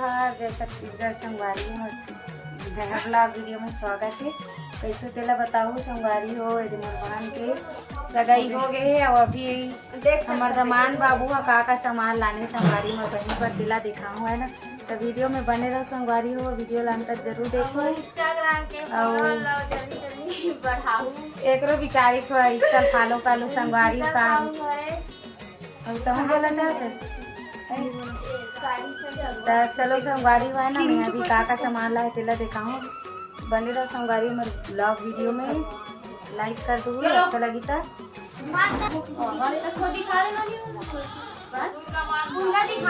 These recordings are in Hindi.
जोहार जय छत्तीसगढ़ संगवारी हो नया ब्लॉग वीडियो में स्वागत है। कैसे तेला बताऊँ संगवारी हो यदि मोर के सगाई हो गए है और अभी हमार दमान बाबू का सामान लाने संगवारी में बहनी पर तिला दिखाऊँ है ना, तो वीडियो में बने रहो संगवारी हो, वीडियो लाने तक जरूर देखो। इंस्टाग्राम के जल्दी बढ़ाऊं एकरो बिचारी थोड़ा इंस्टा फॉलो कर लो संगवारी का। अब तुम बोला चाहते चलो संगवारी हुआ है ना, मैं अभी का सामान लाए तेला दिखाऊँ। बने रहो संगवारी में ब्लॉग वीडियो में, लाइक कर दो अच्छा लगी था।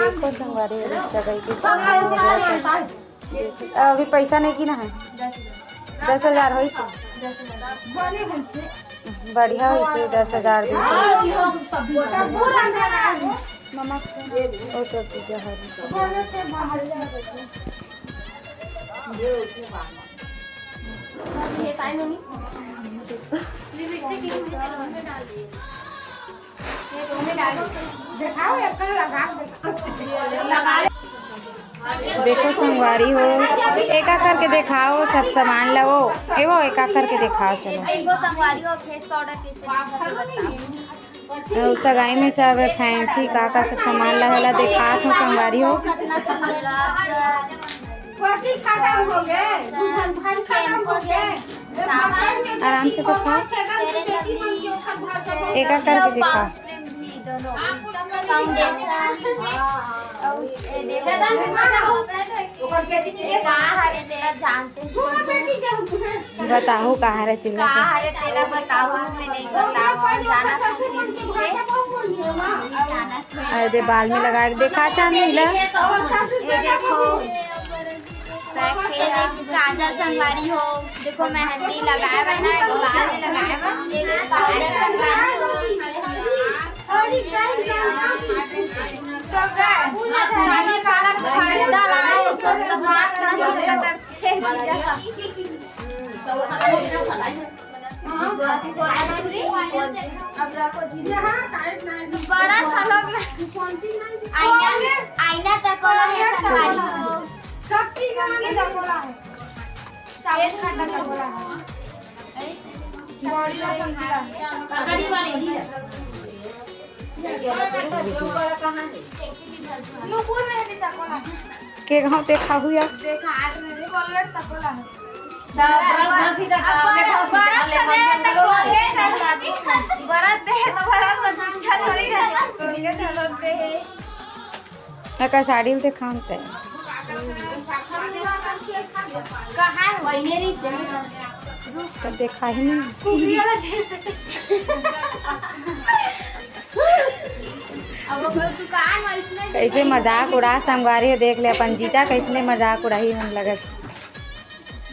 देखो संगवारी सगाई के सामान अभी पैसा नहीं की ना है 10,000 हो बढ़िया हो 10,000 मम्मा ओ तो पूजा है देखो संगवारी हो एक करके दिखाओ सब सामान लो वो एक करके दिखाओ। चलो संगवारी हो फेस पाउडर कैसे सगाई में सब फैंसी का सब सामान लहला दिखा हो संगवारी हो। आराम से दिखाओ एक करके दिखाओ। बताओ कहाँ रहती है अरे बाल में लगा के देखा चांदी काजल संगवारी हो। देखो मेहंदी लगाया हुआ है, बाल में लगाया बड़ा सा लोग आईना तक के गाँव देखा हुआ का साड़ी देखा तो देखा ही नहीं कैसे मजाक उड़ा संगवारी देख ले अपन जीजा कैसे मजाक उड़ाही मन लगा।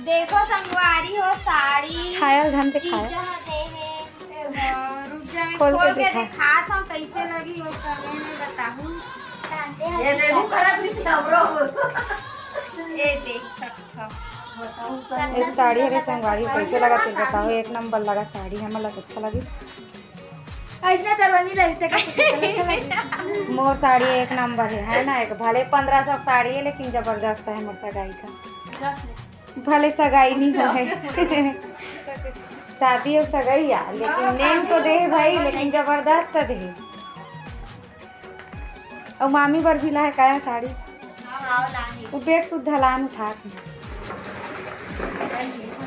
देखो संगवारी हो साड़ी छायल धन पे खाया खोल के दिखा था कैसे लगी वो करने में बताऊं। ये देखो करत भी हमरो ये देख सकता इस साड़ी है संगवारी कैसे लगा तेरे बताओ। एक नंबर लगा साड़ी हमें लगा अच्छा लगी ऐसे तरवनी लगते अच्छा लगी। मोर साड़ी एक नंबर है ना। एक भले 1500 साड़ी है लेकिन जबरदस्त है मोर सगाई का। भले सगाई नहीं है शादी और सगाई यार लेकिन नेम तो दे भाई लेकिन जबरदस्त दे। और मामी बर भी लाए काया साड़ी वो बेग सुधा लान उठा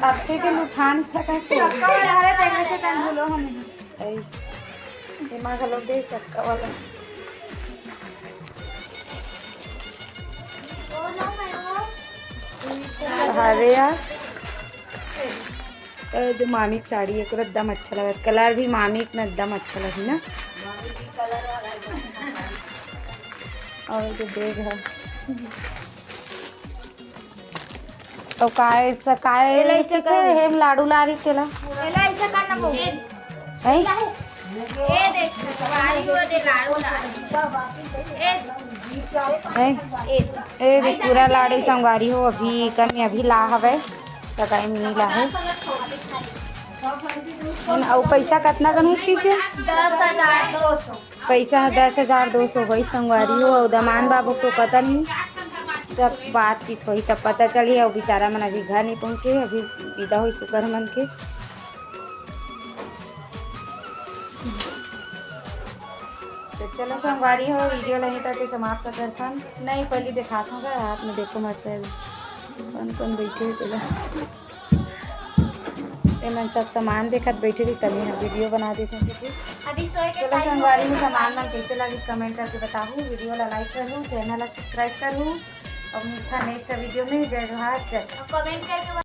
अब के उठा नहीं सका से भूलो हम दिमाग लो दे चक्का वाला अरे यार जो मामी की साड़ी है एकदम अच्छा लगा। कलर भी मामी का एकदम अच्छा लगी ना। और जो बैग है तो काय हेम लाडू ला रही तेला ऐसा करना बोल है ये देख संगवारी हो दे लाडू ए पूरा लाड़ी संगवारी हो अभी कन्या अभी ला हवे सगाई में नहीं ला है। और पैसा कितना कन इसकी से 10,200 पैसा 10,200 वही संगवारी हो। और दमान बाबू को पता नहीं सब बातचीत हुई तब पता चली। और बेचारा मन अभी घर नहीं पहुँचे, अभी विदा हुई शुक्र मन के। तो चलो संगवारी हो वीडियो लही तक समाप्त करता नहीं। पहले दिखाता हूँ रात में, देखो मस्त है कौन कौन बैठे पहले मन सब सामान देखत बैठे रही, तभी हम वीडियो बना देते हैं। अभी सोए के चलो संगवारी में सामान मन कैसे लगी कमेंट करके बताऊँ। वीडियो ला लाइक कर लूँ, चैनल ला सब्सक्राइब कर लूँ और मिलता नेक्स्ट वीडियो में। जय जोहार, जय कमेंट करके